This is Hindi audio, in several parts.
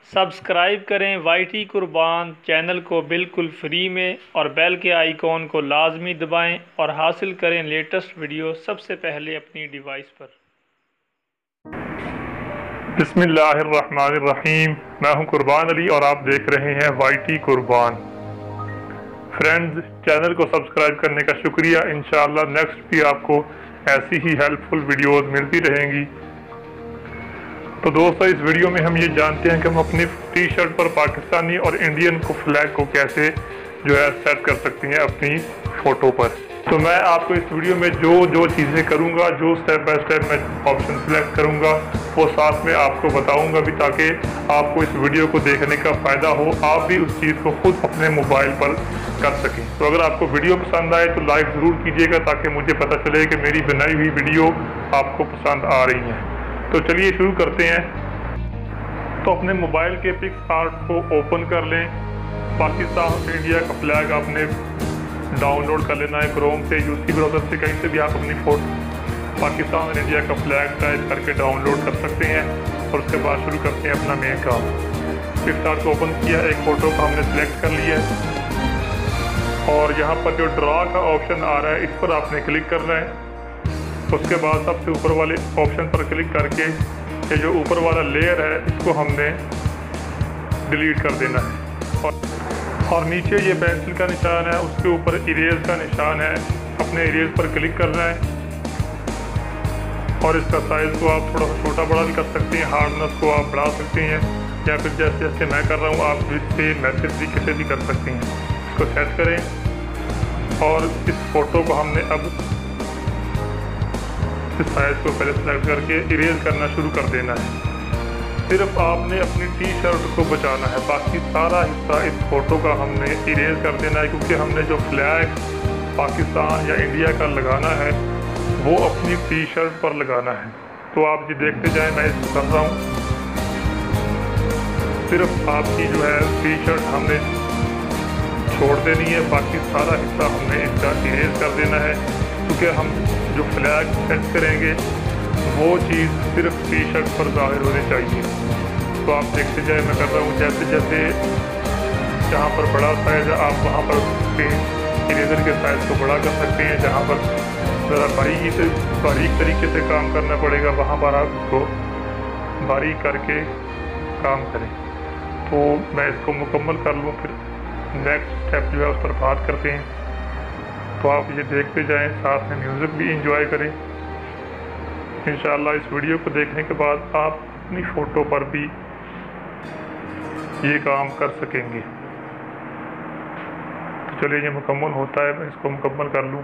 सब्सक्राइब करें वाईटी कुर्बान चैनल को बिल्कुल फ्री में और बेल के आइकॉन को लाजमी दबाएं और हासिल करें लेटेस्ट वीडियो सबसे पहले अपनी डिवाइस पर। बिस्मिल्लाहिर्रहमानिर्रहीम। मैं हूं कुर्बान अली और आप देख रहे हैं वाईटी कुर्बान। फ्रेंड्स, चैनल को सब्सक्राइब करने का शुक्रिया। इंशाअल्लाह नेक्स्ट भी आपको ऐसी ही हेल्पफुल वीडियोस मिलती रहेंगी। तो दोस्तों, इस वीडियो में हम ये जानते हैं कि हम अपनी टी शर्ट पर पाकिस्तानी और इंडियन को फ्लैग को कैसे सेट कर सकती हैं अपनी फ़ोटो पर। तो मैं आपको इस वीडियो में जो चीज़ें करूँगा, जो स्टेप बाय स्टेप मैं ऑप्शन सेलेक्ट करूँगा, वो साथ में आपको बताऊँगा भी, ताकि आपको इस वीडियो को देखने का फ़ायदा हो, आप भी उस चीज़ को खुद अपने मोबाइल पर कर सकें। तो अगर आपको वीडियो पसंद आए तो लाइक ज़रूर कीजिएगा, ताकि मुझे पता चले कि मेरी बनाई हुई वीडियो आपको पसंद आ रही है। तो चलिए शुरू करते हैं। तो अपने मोबाइल के पिक्सआर्ट को ओपन कर लें। पाकिस्तान और इंडिया का फ्लैग आपने डाउनलोड कर लेना है क्रोम से, यूसी ब्राउज़र से, कहीं से भी आप अपनी फोटो पाकिस्तान और इंडिया का फ्लैग टाइप करके डाउनलोड कर सकते हैं। और उसके बाद शुरू करते हैं अपना मेन काम। पिक्सआर्ट को ओपन किया, एक फ़ोटो को हमने सेलेक्ट कर लिया है और यहाँ पर जो ड्रा का ऑप्शन आ रहा है, इस पर आपने क्लिक करना है। उसके बाद सबसे ऊपर वाले ऑप्शन पर क्लिक करके ये जो ऊपर वाला लेयर है, इसको हमने डिलीट कर देना है। और नीचे ये पेंसिल का निशान है, उसके ऊपर इरेज का निशान है, अपने इरेज पर क्लिक करना है। और इसका साइज़ को आप थोड़ा सा छोटा बड़ा भी कर सकते हैं, हार्डनेस को आप बढ़ा सकते हैं, या फिर जैसे जैसे मैं कर रहा हूँ आप इससे मैसेज तरीके से भी कर सकते हैं। इसको सेट करें और इस फ़ोटो को हमने अब इस साइज़ को पहले सेलेक्ट करके इरेज करना शुरू कर देना है। सिर्फ आपने अपनी टी शर्ट को बचाना है, बाकी सारा हिस्सा इस फ़ोटो का हमने इरेज कर देना है, क्योंकि हमने जो फ्लैग पाकिस्तान या इंडिया का लगाना है वो अपनी टी शर्ट पर लगाना है। तो आप जी देखते जाएं, मैं इसको कर रहा हूँ। सिर्फ आपकी टी शर्ट हमने छोड़ देनी है, बाकी सारा हिस्सा हमने इसका इरेज कर देना है, क्योंकि हम जो फ्लैग सेट करेंगे वो चीज़ सिर्फ टी शर्ट पर ज़ाहिर होनी चाहिए। तो आप देखते जाए, मैं कर रहा हूँ। जैसे जैसे जहाँ पर बड़ा साइज़ है आप वहाँ पर इरेजर के साइज़ को बड़ा कर सकते हैं। जहाँ पर ज़रा बारीक तरीके से काम करना पड़ेगा, वहाँ पर आप इसको बारीक करके काम करें। तो मैं इसको मुकम्मल कर लूँ, फिर नेक्स्ट स्टेप उस पर बात करते हैं। तो आप ये देखते जाएं, साथ में म्यूज़िक भी इंजॉय करें। इंशाअल्लाह इस वीडियो को देखने के बाद आप अपनी फ़ोटो पर भी ये काम कर सकेंगे। तो चलिए, ये मुकम्मल होता है, मैं इसको मुकम्मल कर लूँ,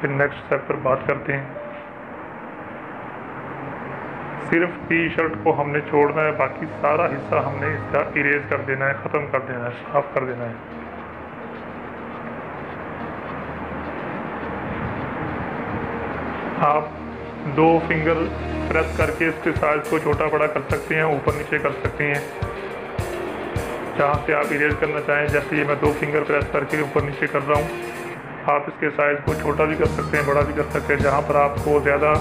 फिर नेक्स्ट स्टेप पर बात करते हैं। सिर्फ टी शर्ट को हमने छोड़ना है, बाकी सारा हिस्सा हमने इसका इरेज कर देना है, ख़त्म कर देना है, साफ़ कर देना है। आप 2 फिंगर प्रेस करके इसके साइज़ को छोटा बड़ा कर सकते हैं, ऊपर नीचे कर सकते हैं, जहाँ से आप इरेज करना चाहें। जैसे ये मैं 2 फिंगर प्रेस करके ऊपर नीचे कर रहा हूँ। आप इसके साइज़ को छोटा भी कर सकते हैं, बड़ा भी कर सकते हैं। जहाँ पर आपको ज़्यादा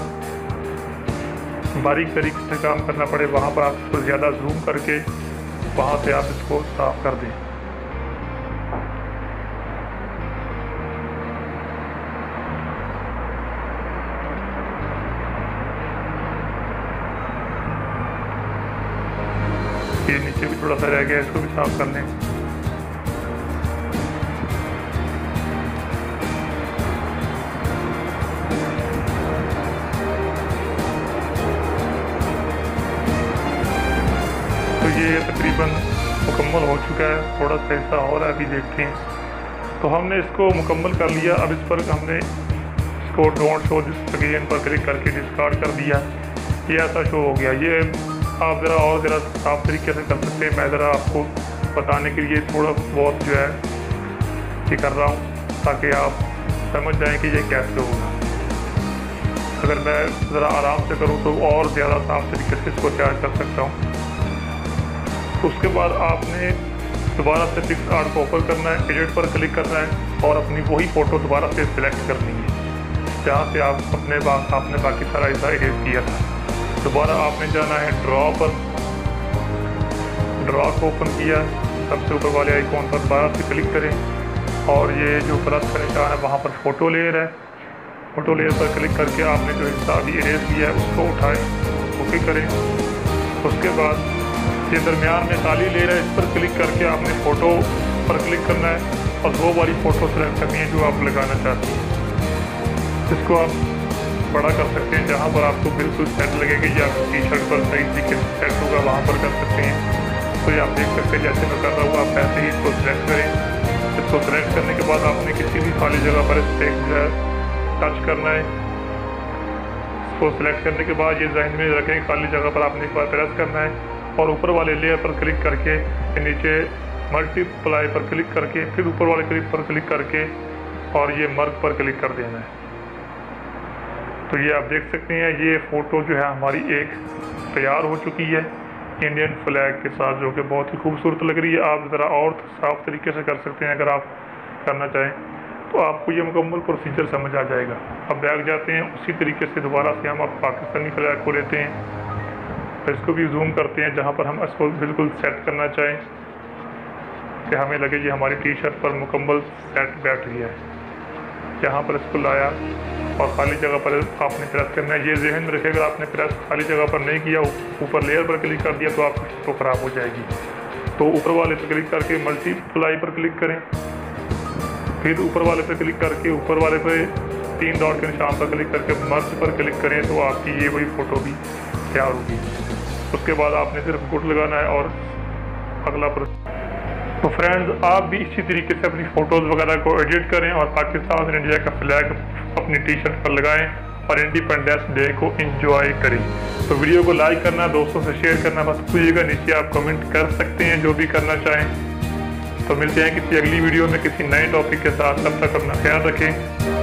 बारीक तरीके से काम करना पड़े, वहाँ पर आप इसको ज़्यादा जूम करके वहाँ से आप इसको साफ कर दें। ये नीचे भी थोड़ा सा रह गया, इसको भी साफ कर लें। तो ये तकरीबन मुकम्मल हो चुका है, थोड़ा सा हिस्सा और है, अभी देखते हैं। तो हमने इसको मुकम्मल कर लिया। अब इस पर हमने इसको डोंट शो दिस अगेन पर क्लिक करके डिस्कार्ड कर दिया। ये ऐसा शो हो गया। ये आप ज़रा साफ तरीके से कर सकते हैं। मैं ज़रा आपको बताने के लिए थोड़ा बहुत ये कर रहा हूँ, ताकि आप समझ जाएं कि ये कैसे होगा। अगर मैं ज़रा आराम से करूँ तो और ज़्यादा साफ तरीके से इसको तैयार कर सकता हूँ। तो उसके बाद आपने दोबारा से पिक्सआर्ट को ओपन करना है, एडिट पर क्लिक करना है और अपनी वही फ़ोटो दोबारा से सिलेक्ट करनी है, जहाँ से आप आपने बाकी सारा हिस्सा एडिट किया था। दोबारा आपने जाना है ड्रॉ पर को ओपन किया, सबसे ऊपर वाले आइकॉन पर दोबारा से क्लिक करें और ये जो प्लस का निशान है वहाँ पर फ़ोटो लेयर है, फ़ोटो लेयर पर क्लिक करके आपने जो हिस्सा अभी इरेज किया है उसको उठाएं, ओके करें। उसके बाद ये दरमियान में खाली लेयर है, इस पर क्लिक करके आपने फ़ोटो पर क्लिक करना है और वो वाली फ़ोटो सेलेक्ट करनी है जो आप लगाना चाहते हैं। इसको आप बड़ा कर सकते हैं, जहाँ पर आपको बिल्कुल सेट लगेगी या टी शर्ट पर सही तरीके से सेट होगा वहाँ पर कर सकते हैं। तो ये आप देख सकते हैं जैसे मैं कर रहा हूँ, आप ऐसे ही इसको सिलेक्ट करें। इसको सिलेक्ट करने के बाद आपने किसी भी खाली जगह पर इस टेक्स्ट जो है टच करना है। इसको सिलेक्ट करने के बाद ये जहन में रखें, खाली जगह पर आपने एक बार प्रेस करना है और ऊपर वाले लेयर पर क्लिक करके नीचे मल्टीप्लाई पर क्लिक करके फिर ऊपर वाले क्लिक पर क्लिक करके और ये मर्ज पर क्लिक कर देना है। तो ये आप देख सकते हैं ये फ़ोटो जो है हमारी एक तैयार हो चुकी है इंडियन फ्लैग के साथ, जो कि बहुत ही खूबसूरत लग रही है। आप ज़रा और साफ़ तरीके से कर सकते हैं अगर आप करना चाहें, तो आपको ये मुकम्मल प्रोसीजर समझ आ जाएगा। अब बैग जाते हैं, उसी तरीके से दोबारा से हम अब पाकिस्तानी फ्लैग को लेते हैं, तो इसको भी जूम करते हैं जहाँ पर हम इसको बिल्कुल सेट करना चाहें कि हमें लगे ये हमारी टी शर्ट पर मुकम्मल सेट बैठ रही है। यहाँ पर इसको लाया और खाली जगह पर आपने प्रेस करना है। ये जहन में रखेगा, आपने प्रेस खाली जगह पर नहीं किया, ऊपर लेयर पर क्लिक कर दिया तो आपकी तो ख़राब हो जाएगी। तो ऊपर वाले पर क्लिक करके मल्टीप्लाई पर क्लिक करें, फिर ऊपर वाले पर क्लिक करके ऊपर वाले पर 3 डॉट के निशान पर क्लिक करके मर्ज पर क्लिक करें तो आपकी ये वही फ़ोटो भी तैयार होगी। उसके बाद आपने सिर्फ गुड लगाना है और अगला तो फ्रेंड्स आप भी इसी तरीके से अपनी फ़ोटोज़ वगैरह को एडिट करें और पाकिस्तान और इंडिया का फ्लैग अपनी टी शर्ट पर लगाएं और इंडिपेंडेंस डे को एंजॉय करें। तो वीडियो को लाइक करना, दोस्तों से शेयर करना बस भूलिएगा, नीचे आप कमेंट कर सकते हैं जो भी करना चाहें। तो मिलते हैं किसी अगली वीडियो में किसी नए टॉपिक के साथ, तब तक अपना ख्याल रखें।